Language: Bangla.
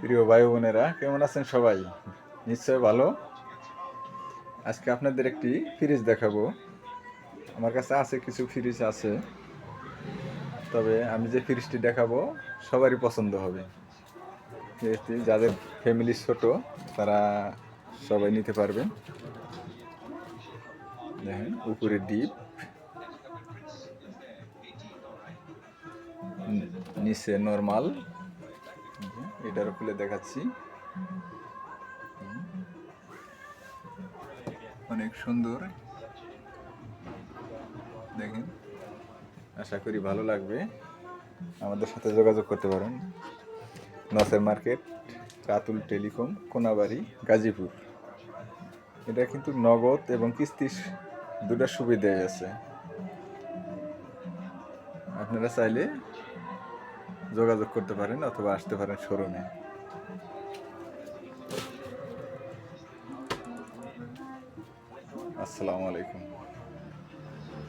প্রিয় ভাই বোনেরা, কেমন আছেন সবাই? নিশ্চয় ভালো। আজকে আপনাদের একটি ফ্রিজ দেখাবো। আমার কাছে আছে, কিছু ফ্রিজ আছে, তবে আমি যে ফ্রিজটি দেখাবো সবারই পছন্দ হবে। যেহেতু যাদের ফ্যামিলি ছোট তারা সবাই নিতে পারবেন। দেখেন উপরে ডিপ, নিচে নর্মাল। এটারও খুলে দেখাচ্ছি। অনেক সুন্দর, দেখেন। আশা করি ভালো লাগবে। আমাদের সাথে যোগাযোগ করতে পারেন। নসের মার্কেট, রাতুল টেলিকম, কোনাবাড়ি, গাজীপুর। এটা কিন্তু নগদ এবং কিস্তির দুটার সুবিধাই আছে। আপনারা চাইলে যোগাযোগ করতে পারেন অথবা আসতে পারেন শোরুমে। আসসালামু আলাইকুম।